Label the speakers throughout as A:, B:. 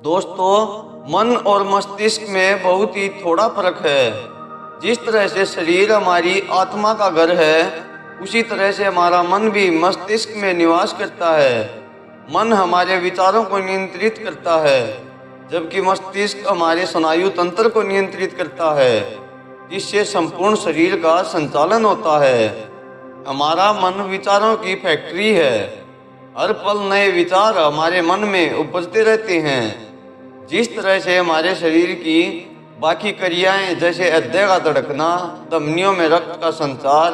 A: दोस्तों, मन और मस्तिष्क में बहुत ही थोड़ा फर्क है। जिस तरह से शरीर हमारी आत्मा का घर है, उसी तरह से हमारा मन भी मस्तिष्क में निवास करता है। मन हमारे विचारों को नियंत्रित करता है, जबकि मस्तिष्क हमारे स्नायु तंत्र को नियंत्रित करता है, जिससे संपूर्ण शरीर का संचालन होता है। हमारा मन विचारों की फैक्ट्री है। हर पल नए विचार हमारे मन में उपजते रहते हैं। जिस तरह से हमारे शरीर की बाकी क्रियाएं जैसे हृदय का धड़कना, धमनियों में रक्त का संचार,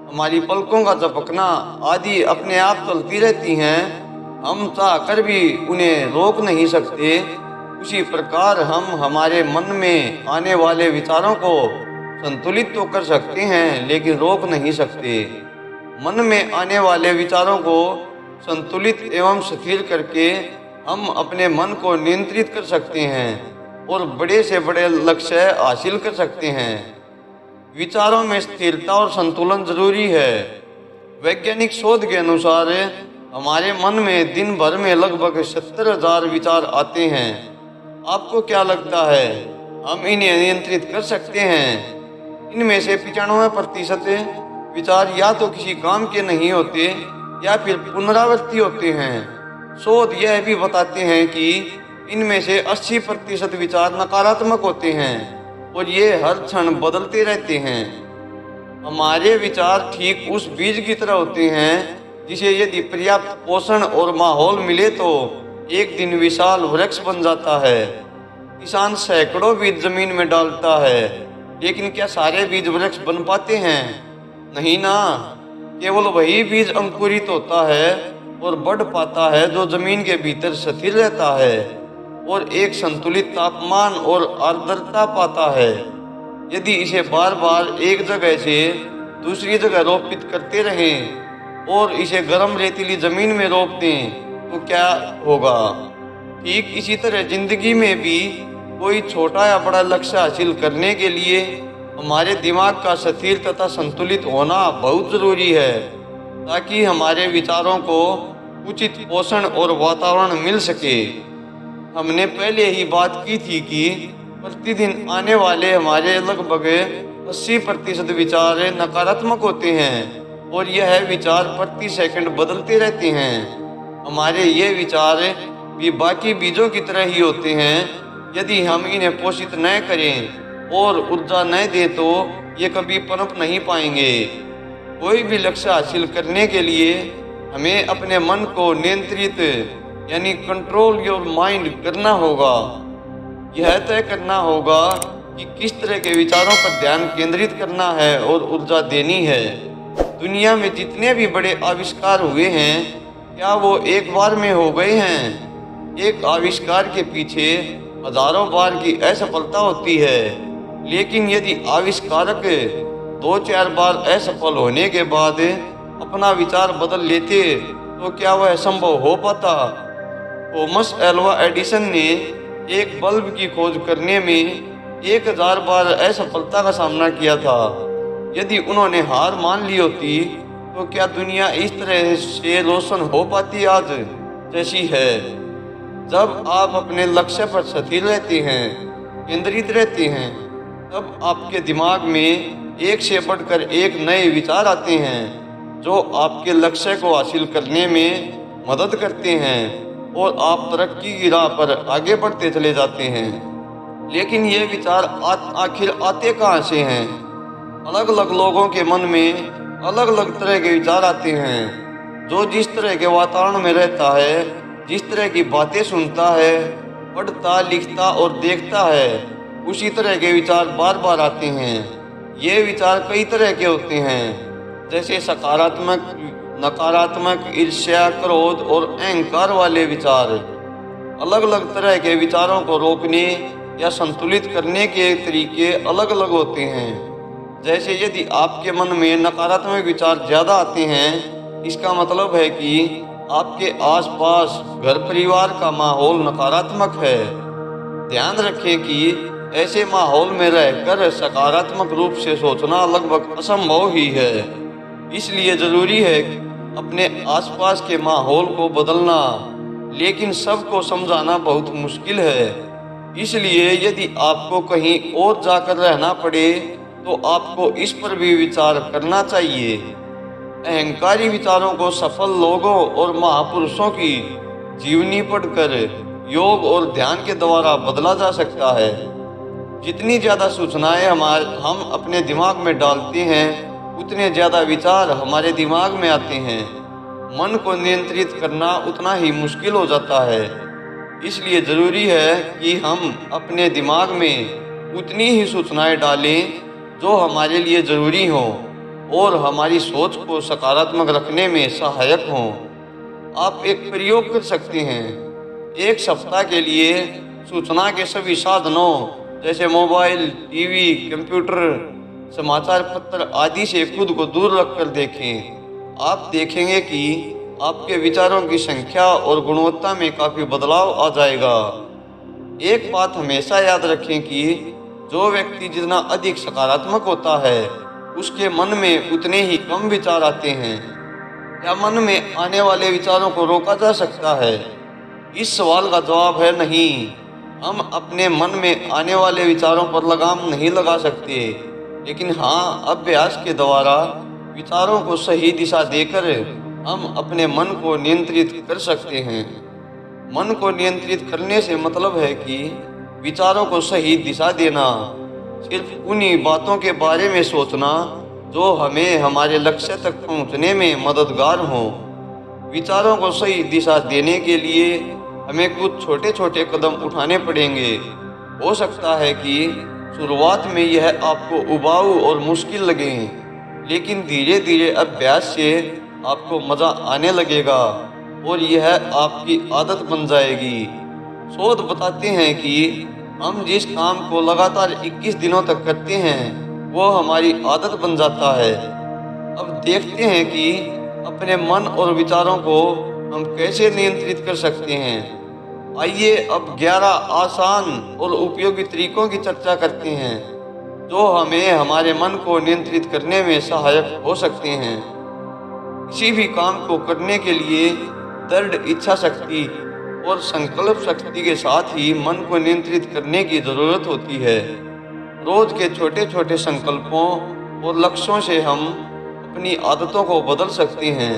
A: हमारी पलकों का झपकना आदि अपने आप चलती रहती हैं, हम चाहकर भी उन्हें रोक नहीं सकते। उसी प्रकार हम हमारे मन में आने वाले विचारों को संतुलित तो कर सकते हैं, लेकिन रोक नहीं सकते। मन में आने वाले विचारों को संतुलित एवं स्थिर करके हम अपने मन को नियंत्रित कर सकते हैं और बड़े से बड़े लक्ष्य हासिल कर सकते हैं। विचारों में स्थिरता और संतुलन जरूरी है। वैज्ञानिक शोध के अनुसार हमारे मन में दिन भर में लगभग 70,000 विचार आते हैं। आपको क्या लगता है, हम इन्हें नियंत्रित कर सकते हैं? इनमें से 95% विचार या तो किसी काम के नहीं होते या फिर पुनरावृत्ति होते हैं। शोध यह भी बताते हैं कि इनमें से 80% विचार नकारात्मक होते हैं और ये हर क्षण बदलते रहते हैं। हमारे विचार ठीक उस बीज की तरह होते हैं जिसे यदि पर्याप्त पोषण और माहौल मिले तो एक दिन विशाल वृक्ष बन जाता है। किसान सैकड़ों बीज जमीन में डालता है, लेकिन क्या सारे बीज वृक्ष बन पाते हैं? नहीं ना। केवल वही बीज अंकुरित होता है और बढ़ पाता है जो जमीन के भीतर स्थिर रहता है और एक संतुलित तापमान और आर्द्रता पाता है। यदि इसे बार बार एक जगह से दूसरी जगह रोपित करते रहें और इसे गर्म रेतीली जमीन में रोप दें तो क्या होगा? ठीक इसी तरह जिंदगी में भी कोई छोटा या बड़ा लक्ष्य हासिल करने के लिए हमारे दिमाग का स्थिर तथा संतुलित होना बहुत जरूरी है, ताकि हमारे विचारों को उचित पोषण और वातावरण मिल सके। हमने पहले ही बात की थी कि प्रतिदिन आने वाले हमारे लगभग 80% विचार नकारात्मक होते हैं और यह विचार प्रति सेकंड बदलते रहते हैं। हमारे ये विचार भी बाकी बीजों की तरह ही होते हैं। यदि हम इन्हें पोषित न करें और ऊर्जा न दें तो ये कभी पनप नहीं पाएंगे। कोई भी लक्ष्य हासिल करने के लिए हमें अपने मन को नियंत्रित यानी कंट्रोल योर माइंड करना होगा। यह तय करना होगा कि किस तरह के विचारों पर ध्यान केंद्रित करना है और ऊर्जा देनी है। दुनिया में जितने भी बड़े आविष्कार हुए हैं, क्या वो एक बार में हो गए हैं? एक आविष्कार के पीछे हजारों बार की असफलता होती है, लेकिन यदि आविष्कारक 2-4 बार असफल होने के बाद अपना विचार बदल लेते तो क्या वह संभव हो पाता? थॉमस एल्वा एडिसन ने एक बल्ब की खोज करने में 1000 बार असफलता का सामना किया था। यदि उन्होंने हार मान ली होती तो क्या दुनिया इस तरह से रोशन हो पाती आज जैसी है? जब आप अपने लक्ष्य पर स्थिर रहते हैं, केंद्रित रहते हैं, तब आपके दिमाग में एक से बढ़कर एक नए विचार आते हैं जो आपके लक्ष्य को हासिल करने में मदद करते हैं और आप तरक्की की राह पर आगे बढ़ते चले जाते हैं। लेकिन ये विचार आखिर आते कहाँ से हैं? अलग अलग लोगों के मन में अलग अलग तरह के विचार आते हैं। जो जिस तरह के वातावरण में रहता है, जिस तरह की बातें सुनता है, पढ़ता, लिखता और देखता है, उसी तरह के विचार बार बार आते हैं। ये विचार कई तरह के होते हैं, जैसे सकारात्मक, नकारात्मक, ईर्ष्या, क्रोध और अहंकार वाले विचार। अलग अलग तरह के विचारों को रोकने या संतुलित करने के तरीके अलग अलग होते हैं। जैसे यदि आपके मन में नकारात्मक विचार ज़्यादा आते हैं, इसका मतलब है कि आपके आसपास घर परिवार का माहौल नकारात्मक है। ध्यान रखें कि ऐसे माहौल में रहकर सकारात्मक रूप से सोचना लगभग असंभव ही है। इसलिए जरूरी है अपने आसपास के माहौल को बदलना। लेकिन सबको समझाना बहुत मुश्किल है। इसलिए यदि आपको कहीं और जाकर रहना पड़े तो आपको इस पर भी विचार करना चाहिए। अहंकारी विचारों को सफल लोगों और महापुरुषों की जीवनी पढ़कर योग और ध्यान के द्वारा बदला जा सकता है। जितनी ज्यादा सूचनाएं हम अपने दिमाग में डालते हैं, उतने ज्यादा विचार हमारे दिमाग में आते हैं। मन को नियंत्रित करना उतना ही मुश्किल हो जाता है। इसलिए जरूरी है कि हम अपने दिमाग में उतनी ही सूचनाएं डालें जो हमारे लिए जरूरी हों और हमारी सोच को सकारात्मक रखने में सहायक हों। आप एक प्रयोग कर सकते हैं। एक सप्ताह के लिए सूचना के सभी साधनों जैसे मोबाइल, टीवी, कंप्यूटर, समाचार पत्र आदि से खुद को दूर रखकर देखें। आप देखेंगे कि आपके विचारों की संख्या और गुणवत्ता में काफी बदलाव आ जाएगा। एक बात हमेशा याद रखें कि जो व्यक्ति जितना अधिक सकारात्मक होता है, उसके मन में उतने ही कम विचार आते हैं। क्या मन में आने वाले विचारों को रोका जा सकता है? इस सवाल का जवाब है नहीं। हम अपने मन में आने वाले विचारों पर लगाम नहीं लगा सकते, लेकिन हाँ, अभ्यास के द्वारा विचारों को सही दिशा देकर हम अपने मन को नियंत्रित कर सकते हैं। मन को नियंत्रित करने से मतलब है कि विचारों को सही दिशा देना, सिर्फ उन्हीं बातों के बारे में सोचना जो हमें हमारे लक्ष्य तक पहुंचने में मददगार हों। विचारों को सही दिशा देने के लिए हमें कुछ छोटे छोटे कदम उठाने पड़ेंगे। हो सकता है कि शुरुआत में यह आपको उबाऊ और मुश्किल लगे, लेकिन धीरे धीरे अभ्यास से आपको मजा आने लगेगा और यह आपकी आदत बन जाएगी। शोध बताते हैं कि हम जिस काम को लगातार 21 दिनों तक करते हैं, वो हमारी आदत बन जाता है। अब देखते हैं कि अपने मन और विचारों को हम कैसे नियंत्रित कर सकते हैं। आइए अब 11 आसान और उपयोगी तरीकों की चर्चा करते हैं जो हमें हमारे मन को नियंत्रित करने में सहायक हो सकते हैं। किसी भी काम को करने के लिए दृढ़ इच्छा शक्ति और संकल्प शक्ति के साथ ही मन को नियंत्रित करने की जरूरत होती है। रोज के छोटे छोटे संकल्पों और लक्ष्यों से हम अपनी आदतों को बदल सकते हैं।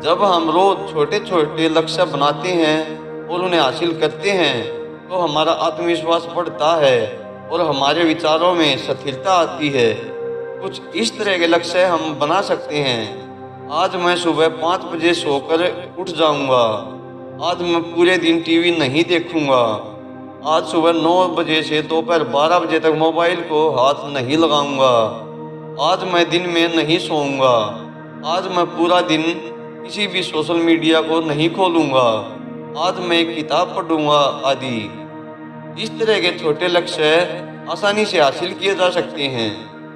A: जब हम रोज छोटे छोटे लक्ष्य बनाते हैं और उन्हें हासिल करते हैं तो हमारा आत्मविश्वास बढ़ता है और हमारे विचारों में स्थिरता आती है। कुछ इस तरह के लक्ष्य हम बना सकते हैं। आज मैं सुबह 5 बजे सोकर उठ जाऊंगा। आज मैं पूरे दिन टीवी नहीं देखूंगा। आज सुबह 9 बजे से दोपहर 12 बजे तक मोबाइल को हाथ नहीं लगाऊंगा। आज मैं दिन में नहीं सोऊंगा। आज मैं पूरा दिन किसी भी सोशल मीडिया को नहीं खोलूंगा। आज मैं एक किताब पढ़ूंगा आदि। इस तरह के छोटे लक्ष्य आसानी से हासिल किए जा सकते हैं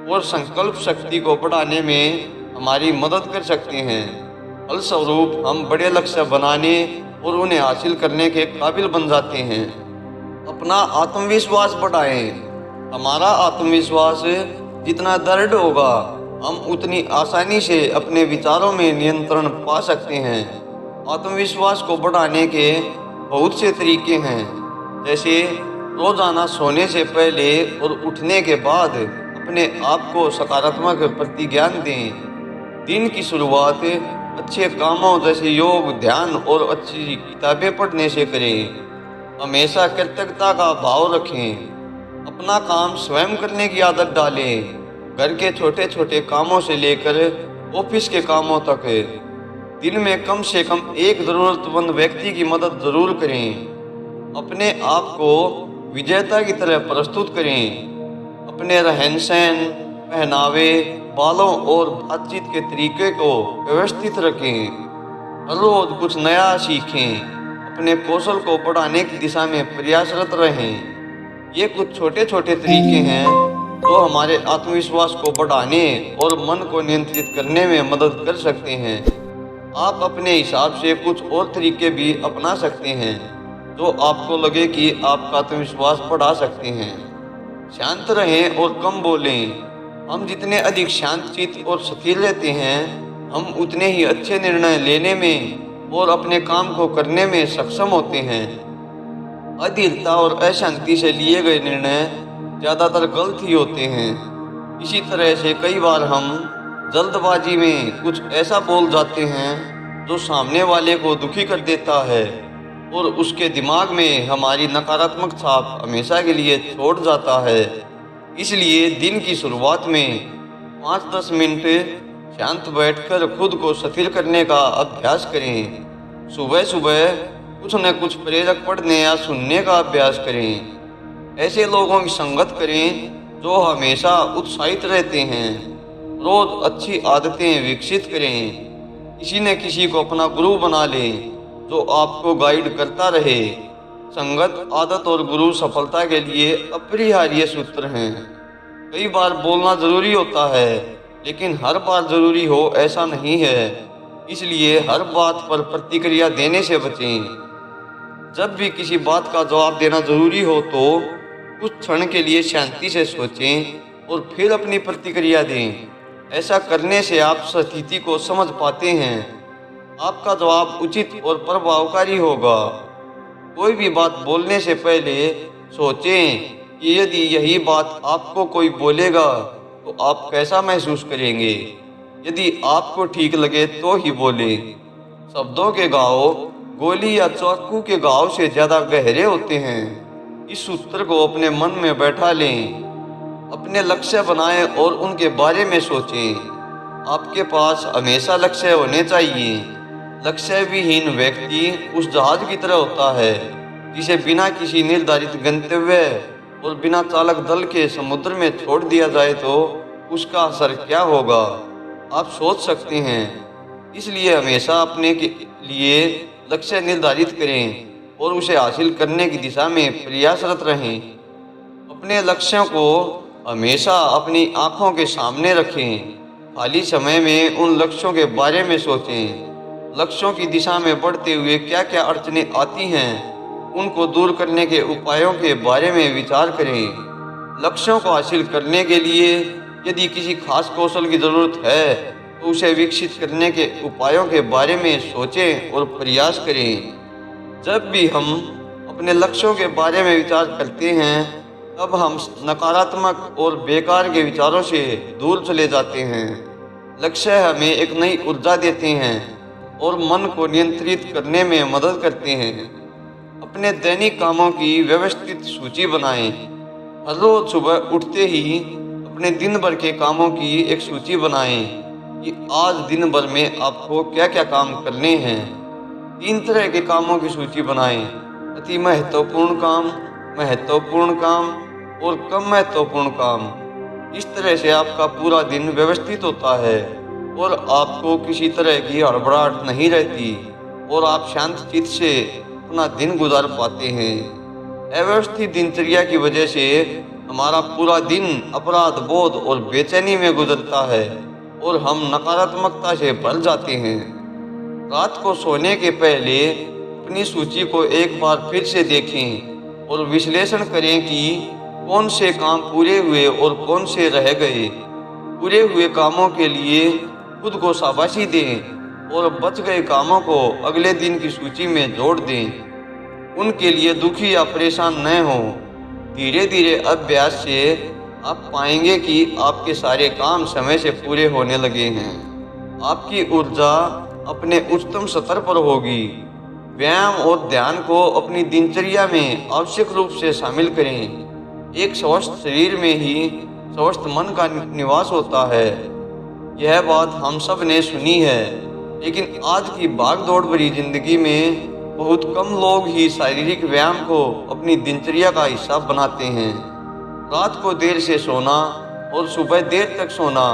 A: और संकल्प शक्ति को बढ़ाने में हमारी मदद कर सकते हैं। फलस्वरूप हम बड़े लक्ष्य बनाने और उन्हें हासिल करने के काबिल बन जाते हैं। अपना आत्मविश्वास बढ़ाएं। हमारा आत्मविश्वास जितना दृढ़ होगा, हम उतनी आसानी से अपने विचारों में नियंत्रण पा सकते हैं। आत्मविश्वास को बढ़ाने के बहुत से तरीके हैं, जैसे रोजाना सोने से पहले और उठने के बाद अपने आप को सकारात्मक प्रतिज्ञान दें। दिन की शुरुआत अच्छे कामों जैसे योग, ध्यान और अच्छी किताबें पढ़ने से करें। हमेशा कृतज्ञता का भाव रखें। अपना काम स्वयं करने की आदत डालें। घर के छोटे छोटे कामों से लेकर ऑफिस के कामों तक दिन में कम से कम एक जरूरतमंद व्यक्ति की मदद जरूर करें। अपने आप को विजेता की तरह प्रस्तुत करें। अपने रहन सहन, पहनावे, बालों और बातचीत के तरीके को व्यवस्थित रखें। हर रोज कुछ नया सीखें। अपने कौशल को बढ़ाने की दिशा में प्रयासरत रहें। ये कुछ छोटे छोटे तरीके हैं जो हमारे आत्मविश्वास को बढ़ाने और मन को नियंत्रित करने में मदद कर सकते हैं। आप अपने हिसाब से कुछ और तरीके भी अपना सकते हैं जो आपको लगे कि आपका आत्मविश्वास बढ़ा सकते हैं। शांत रहें और कम बोलें। हम जितने अधिक शांतचित्त और स्थिर रहते हैं, हम उतने ही अच्छे निर्णय लेने में और अपने काम को करने में सक्षम होते हैं। अधीरता और अशांति से लिए गए निर्णय ज़्यादातर गलत ही होते हैं। इसी तरह से कई बार हम जल्दबाजी में कुछ ऐसा बोल जाते हैं जो सामने वाले को दुखी कर देता है और उसके दिमाग में हमारी नकारात्मक छाप हमेशा के लिए छोड़ जाता है। इसलिए दिन की शुरुआत में 5-10 मिनट शांत बैठकर खुद को स्थिर करने का अभ्यास करें। सुबह सुबह कुछ न कुछ प्रेरक पढ़ने या सुनने का अभ्यास करें। ऐसे लोगों की संगत करें जो हमेशा उत्साहित रहते हैं। रोज अच्छी आदतें विकसित करें। किसी न किसी को अपना गुरु बना लें जो आपको गाइड करता रहे। संगत, आदत और गुरु सफलता के लिए अपरिहार्य सूत्र हैं। कई बार बोलना जरूरी होता है, लेकिन हर बार जरूरी हो ऐसा नहीं है। इसलिए हर बात पर प्रतिक्रिया देने से बचें। जब भी किसी बात का जवाब देना जरूरी हो तो कुछ क्षण के लिए शांति से सोचें और फिर अपनी प्रतिक्रिया दें। ऐसा करने से आप स्थिति को समझ पाते हैं। आपका जवाब उचित और प्रभावकारी होगा। कोई भी बात बोलने से पहले सोचें कि यदि यही बात आपको कोई बोलेगा तो आप कैसा महसूस करेंगे। यदि आपको ठीक लगे तो ही बोलें। शब्दों के घाव गोली या चाकू के घाव से ज़्यादा गहरे होते हैं। इस सूत्र को अपने मन में बैठा लें। अपने लक्ष्य बनाएं और उनके बारे में सोचें। आपके पास हमेशा लक्ष्य होने चाहिए। लक्ष्य विहीन व्यक्ति उस जहाज की तरह होता है जिसे बिना किसी निर्धारित गंतव्य और बिना चालक दल के समुद्र में छोड़ दिया जाए तो उसका असर क्या होगा, आप सोच सकते हैं। इसलिए हमेशा अपने के लिए लक्ष्य निर्धारित करें और उसे हासिल करने की दिशा में प्रयासरत रहें। अपने लक्ष्यों को हमेशा अपनी आंखों के सामने रखें। खाली समय में उन लक्ष्यों के बारे में सोचें। लक्ष्यों की दिशा में बढ़ते हुए क्या क्या अड़चनें आती हैं, उनको दूर करने के उपायों के बारे में विचार करें। लक्ष्यों को हासिल करने के लिए यदि किसी खास कौशल की ज़रूरत है तो उसे विकसित करने के उपायों के बारे में सोचें और प्रयास करें। जब भी हम अपने लक्ष्यों के बारे में विचार करते हैं तब हम नकारात्मक और बेकार के विचारों से दूर चले जाते हैं। लक्ष्य हमें एक नई ऊर्जा देते हैं और मन को नियंत्रित करने में मदद करते हैं। अपने दैनिक कामों की व्यवस्थित सूची बनाएं। हर रोज सुबह उठते ही अपने दिन भर के कामों की एक सूची बनाएं कि आज दिन भर में आपको क्या क्या काम करने हैं। 3 तरह के कामों की सूची बनाएं: अति महत्वपूर्ण काम, महत्वपूर्ण काम और कम महत्वपूर्ण काम। इस तरह से आपका पूरा दिन व्यवस्थित होता है और आपको किसी तरह की हड़बड़ाहट नहीं रहती और आप शांत चित्त से अपना दिन गुजार पाते हैं। अव्यवस्थित दिनचर्या की वजह से हमारा पूरा दिन अपराध बोध और बेचैनी में गुजरता है और हम नकारात्मकता से भर जाते हैं। रात को सोने के पहले अपनी सूची को एक बार फिर से देखें और विश्लेषण करें कि कौन से काम पूरे हुए और कौन से रह गए। पूरे हुए कामों के लिए खुद को शाबाशी दें और बच गए कामों को अगले दिन की सूची में जोड़ दें। उनके लिए दुखी या परेशान न हों। धीरे धीरे अभ्यास से आप पाएंगे कि आपके सारे काम समय से पूरे होने लगे हैं। आपकी ऊर्जा अपने उच्चतम स्तर पर होगी। व्यायाम और ध्यान को अपनी दिनचर्या में आवश्यक रूप से शामिल करें। एक स्वस्थ शरीर में ही स्वस्थ मन का निवास होता है। यह बात हम सब ने सुनी है, लेकिन आज की भागदौड़ भरी जिंदगी में बहुत कम लोग ही शारीरिक व्यायाम को अपनी दिनचर्या का हिस्सा बनाते हैं। रात को देर से सोना और सुबह देर तक सोना,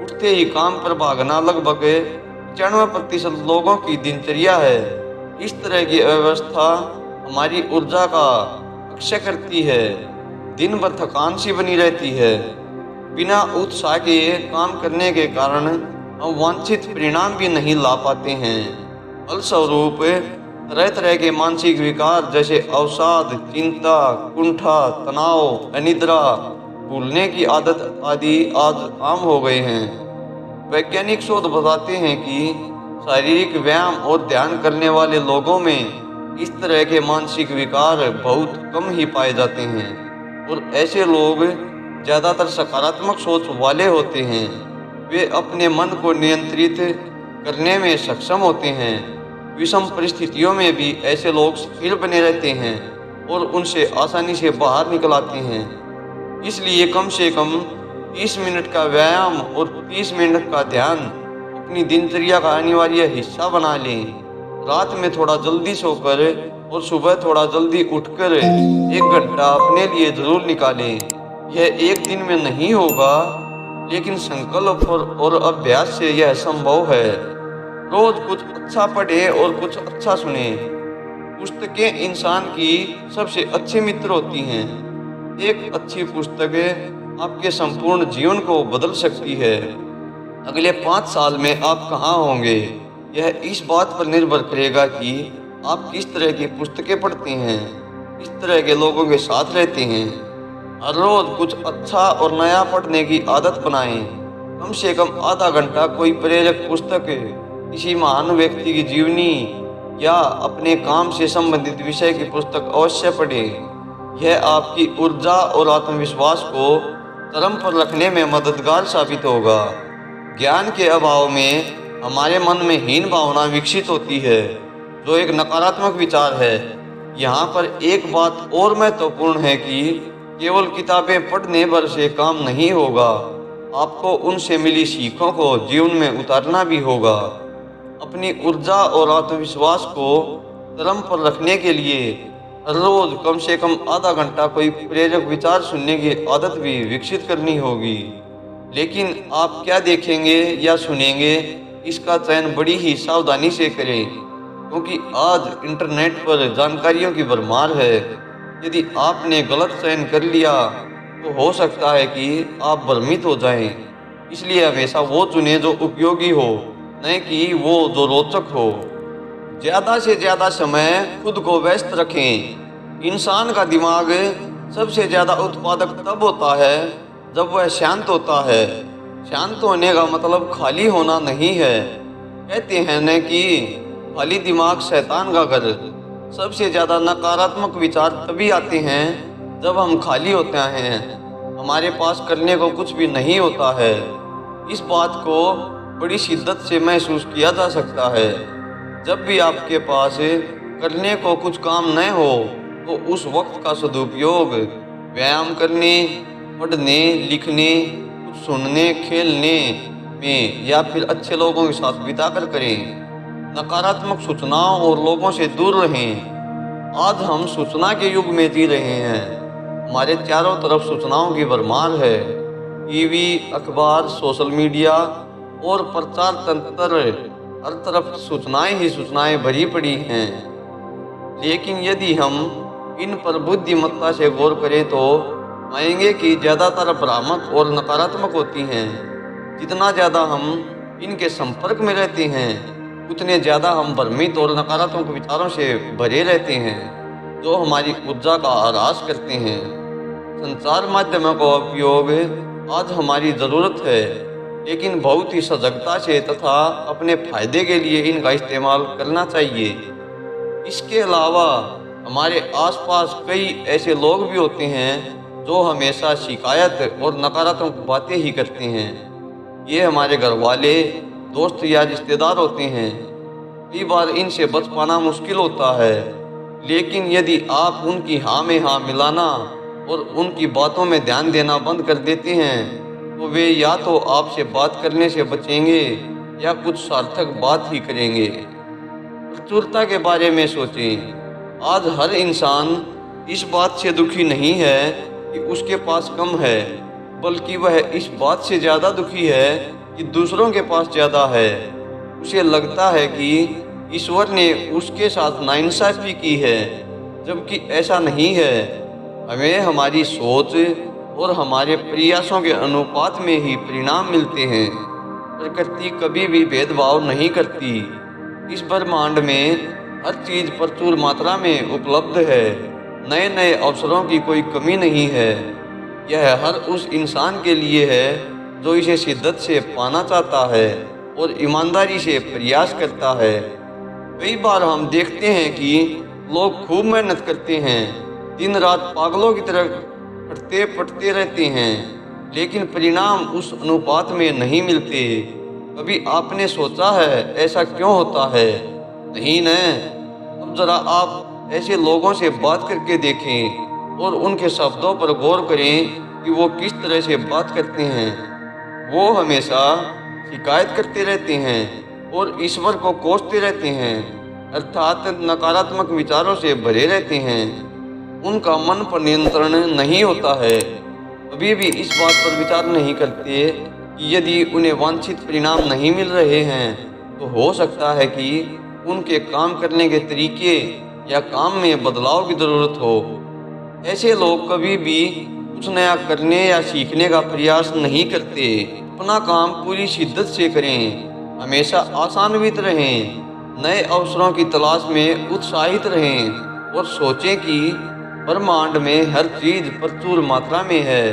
A: उठते ही काम पर भागना लगभग 95% लोगों की दिनचर्या है। इस तरह की अव्यवस्था हमारी ऊर्जा का अक्षय करती है। दिन भर थकान सी बनी रहती है। बिना उत्साह के काम करने के कारण हम वांछित परिणाम भी नहीं ला पाते हैं। फलस्वरूप तरह तरह के मानसिक विकार जैसे अवसाद, चिंता, कुंठा, तनाव, अनिद्रा, भूलने की आदत आदि आज आम हो गए हैं। वैज्ञानिक शोध बताते हैं कि शारीरिक व्यायाम और ध्यान करने वाले लोगों में इस तरह के मानसिक विकार बहुत कम ही पाए जाते हैं और ऐसे लोग ज़्यादातर सकारात्मक सोच वाले होते हैं। वे अपने मन को नियंत्रित करने में सक्षम होते हैं। विषम परिस्थितियों में भी ऐसे लोग स्थिर बने रहते हैं और उनसे आसानी से बाहर निकल आते हैं। इसलिए कम से कम 30 मिनट का व्यायाम और 30 मिनट का ध्यान अपनी दिनचर्या का अनिवार्य हिस्सा बना लें। रात में थोड़ा जल्दी सोकर और सुबह थोड़ा जल्दी उठकर 1 घंटा अपने लिए जरूर निकालें। यह एक दिन में नहीं होगा, लेकिन संकल्प और अभ्यास से यह संभव है। रोज कुछ अच्छा पढ़े और कुछ अच्छा सुने। पुस्तकें इंसान की सबसे अच्छे मित्र होती हैं। एक अच्छी पुस्तक आपके संपूर्ण जीवन को बदल सकती है। अगले 5 साल में आप कहाँ होंगे, यह इस बात पर निर्भर करेगा कि आप किस तरह की पुस्तकें पढ़ते हैं, किस तरह के लोगों के साथ रहते हैं। हर रोज कुछ अच्छा और नया पढ़ने की आदत बनाएं। कम से कम आधा घंटा कोई प्रेरक पुस्तक, किसी महान व्यक्ति की जीवनी या अपने काम से संबंधित विषय की पुस्तक अवश्य पढ़ें। यह आपकी ऊर्जा और आत्मविश्वास को चरम पर रखने में मददगार साबित होगा। ज्ञान के अभाव में हमारे मन में हीन भावना विकसित होती है, जो एक नकारात्मक विचार है। यहाँ पर एक बात और महत्वपूर्ण है कि केवल किताबें पढ़ने भर से काम नहीं होगा। आपको उनसे मिली सीखों को जीवन में उतारना भी होगा। अपनी ऊर्जा और आत्मविश्वास को चरम पर रखने के लिए हर रोज कम से कम आधा घंटा कोई प्रेरक विचार सुनने की आदत भी विकसित करनी होगी। लेकिन आप क्या देखेंगे या सुनेंगे, इसका चयन बड़ी ही सावधानी से करें, क्योंकि आज इंटरनेट पर जानकारियों की भरमार है। यदि आपने गलत चयन कर लिया तो हो सकता है कि आप भ्रमित हो जाएं। इसलिए हमेशा वो चुनें जो उपयोगी हो, न कि वो जो रोचक हो। ज़्यादा से ज़्यादा समय खुद को व्यस्त रखें। इंसान का दिमाग सबसे ज़्यादा उत्पादक तब होता है जब वह शांत होता है। शांत होने का मतलब खाली होना नहीं है। कहते हैं न कि खाली दिमाग शैतान का घर। सबसे ज़्यादा नकारात्मक विचार तभी आते हैं जब हम खाली होते हैं, हमारे पास करने को कुछ भी नहीं होता है। इस बात को बड़ी शिद्दत से महसूस किया जा सकता है। जब भी आपके पास करने को कुछ काम न हो तो उस वक्त का सदुपयोग व्यायाम करने, पढ़ने, लिखने, कुछ सुनने, खेलने में या फिर अच्छे लोगों के साथ बिताकर करें। नकारात्मक सूचनाओं और लोगों से दूर रहें। आज हम सूचना के युग में जी रहे हैं। हमारे चारों तरफ सूचनाओं की भरमार है। टीवी, अखबार, सोशल मीडिया और प्रचार तंत्र, हर तरफ सूचनाएं ही सूचनाएं भरी पड़ी हैं। लेकिन यदि हम इन पर बुद्धिमत्ता से गौर करें तो पाएंगे कि ज़्यादातर भ्रामक और नकारात्मक होती हैं। जितना ज़्यादा हम इनके संपर्क में रहते हैं, उतने ज़्यादा हम भ्रमित और नकारात्मक विचारों से भरे रहते हैं, जो हमारी ऊर्जा का ह्रास करते हैं। संचार माध्यमों का उपयोग आज हमारी ज़रूरत है, लेकिन बहुत ही सजगता से तथा अपने फायदे के लिए इनका इस्तेमाल करना चाहिए। इसके अलावा हमारे आसपास कई ऐसे लोग भी होते हैं जो हमेशा शिकायत और नकारात्मक बातें ही करते हैं। ये हमारे घर वाले, दोस्त या रिश्तेदार होते हैं। कई बार इनसे बच पाना मुश्किल होता है, लेकिन यदि आप उनकी हाँ में हाँ मिलाना और उनकी बातों में ध्यान देना बंद कर देते हैं तो वे या तो आपसे बात करने से बचेंगे या कुछ सार्थक बात ही करेंगे। प्रचुरता के बारे में सोचें। आज हर इंसान इस बात से दुखी नहीं है कि उसके पास कम है, बल्कि वह इस बात से ज़्यादा दुखी है कि दूसरों के पास ज़्यादा है। उसे लगता है कि ईश्वर ने उसके साथ नाइंसाफ़ी की है, जबकि ऐसा नहीं है। हमें हमारी सोच और हमारे प्रयासों के अनुपात में ही परिणाम मिलते हैं। प्रकृति कभी भी भेदभाव नहीं करती। इस ब्रह्मांड में हर चीज़ प्रचुर मात्रा में उपलब्ध है। नए नए अवसरों की कोई कमी नहीं है। यह हर उस इंसान के लिए है जो इसे शिद्दत से पाना चाहता है और ईमानदारी से प्रयास करता है। कई बार हम देखते हैं कि लोग खूब मेहनत करते हैं, दिन रात पागलों की तरह पढ़ते पढ़ते रहते हैं, लेकिन परिणाम उस अनुपात में नहीं मिलते। कभी आपने सोचा है ऐसा क्यों होता है? नहीं न? अब जरा आप ऐसे लोगों से बात करके देखें और उनके शब्दों पर गौर करें कि वो किस तरह से बात करते हैं। वो हमेशा शिकायत करते रहते हैं और ईश्वर को कोसते रहते हैं, अर्थात नकारात्मक विचारों से भरे रहते हैं। उनका मन पर नियंत्रण नहीं होता है। कभी भी इस बात पर विचार नहीं करते कि यदि उन्हें वांछित परिणाम नहीं मिल रहे हैं तो हो सकता है कि उनके काम करने के तरीके या काम में बदलाव की ज़रूरत हो। ऐसे लोग कभी भी कुछ नया करने या सीखने का प्रयास नहीं करते। अपना काम पूरी शिद्दत से करें, हमेशा आशान्वित रहें, नए अवसरों की तलाश में उत्साहित रहें और सोचें कि ब्रह्मांड में हर चीज़ प्रचुर मात्रा में है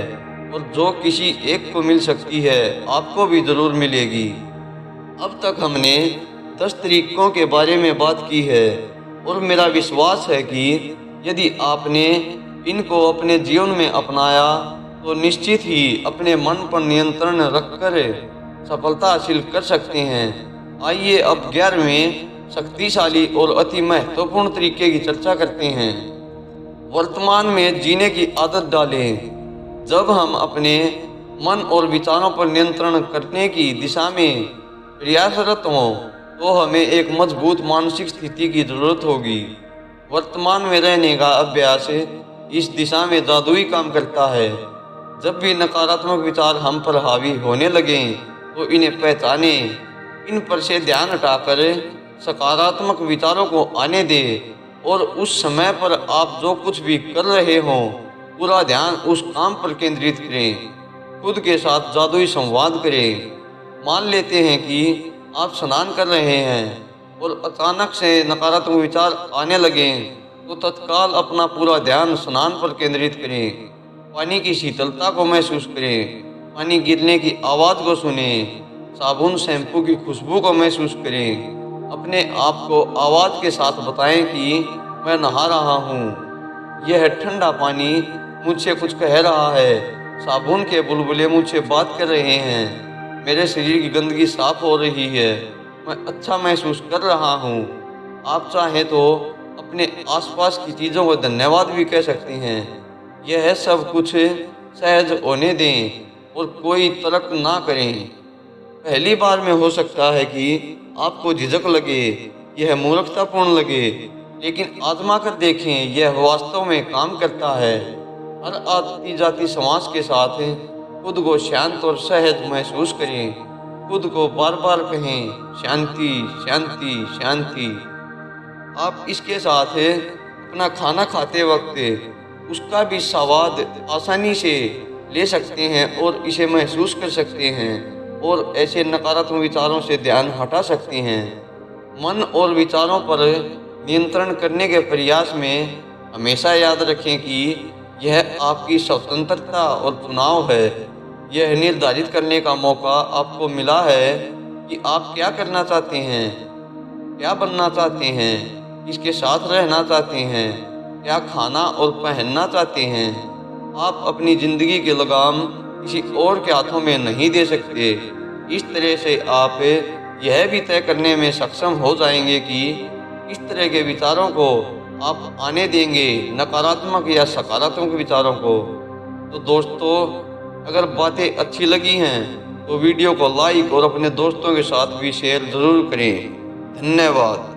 A: और जो किसी एक को मिल सकती है आपको भी ज़रूर मिलेगी। अब तक हमने 10 तरीकों के बारे में बात की है और मेरा विश्वास है कि यदि आपने इनको अपने जीवन में अपनाया तो निश्चित ही अपने मन पर नियंत्रण रखकर सफलता हासिल कर सकते हैं। आइए अब 11वें शक्तिशाली और अति महत्वपूर्ण तरीके की चर्चा करते हैं। वर्तमान में जीने की आदत डालें। जब हम अपने मन और विचारों पर नियंत्रण करने की दिशा में प्रयासरत हों तो हमें एक मजबूत मानसिक स्थिति की जरूरत होगी। वर्तमान में रहने का अभ्यास इस दिशा में जादुई काम करता है। जब भी नकारात्मक विचार हम पर हावी होने लगें तो इन्हें पहचाने, इन पर से ध्यान हटाकर सकारात्मक विचारों को आने दें और उस समय पर आप जो कुछ भी कर रहे हों पूरा ध्यान उस काम पर केंद्रित करें। खुद के साथ जादुई संवाद करें। मान लेते हैं कि आप स्नान कर रहे हैं और अचानक से नकारात्मक विचार आने लगें तो तत्काल अपना पूरा ध्यान स्नान पर केंद्रित करें। पानी की शीतलता को महसूस करें, पानी गिरने की आवाज़ को सुनें, साबुन शैम्पू की खुशबू को महसूस करें। अपने आप को आवाज़ के साथ बताएं कि मैं नहा रहा हूँ, यह ठंडा पानी मुझसे कुछ कह रहा है, साबुन के बुलबुले मुझसे बात कर रहे हैं, मेरे शरीर की गंदगी साफ हो रही है, मैं अच्छा महसूस कर रहा हूँ। आप चाहें तो अपने आसपास की चीज़ों को धन्यवाद भी कह सकते हैं। यह सब कुछ सहज होने दें और कोई तर्क ना करें। पहली बार में हो सकता है कि आपको झिझक लगे, यह मूर्खतापूर्ण लगे, लेकिन आजमा कर देखें, यह वास्तव में काम करता है। हर आती जाती समाज के साथ खुद को शांत और सहज महसूस करें। खुद को बार बार कहें, शांति शांति शांति। आप इसके साथ अपना खाना खाते वक्त उसका भी स्वाद आसानी से ले सकते हैं और इसे महसूस कर सकते हैं और ऐसे नकारात्मक विचारों से ध्यान हटा सकते हैं। मन और विचारों पर नियंत्रण करने के प्रयास में हमेशा याद रखें कि यह आपकी स्वतंत्रता और चुनाव है। यह निर्धारित करने का मौका आपको मिला है कि आप क्या करना चाहते हैं, क्या बनना चाहते हैं, किसके साथ रहना चाहते हैं, क्या खाना और पहनना चाहते हैं। आप अपनी ज़िंदगी की लगाम किसी और के हाथों में नहीं दे सकते। इस तरह से आप यह भी तय करने में सक्षम हो जाएंगे कि इस तरह के विचारों को आप आने देंगे, नकारात्मक या सकारात्मक विचारों को। तो दोस्तों, अगर बातें अच्छी लगी हैं तो वीडियो को लाइक और अपने दोस्तों के साथ भी शेयर ज़रूर करें। धन्यवाद।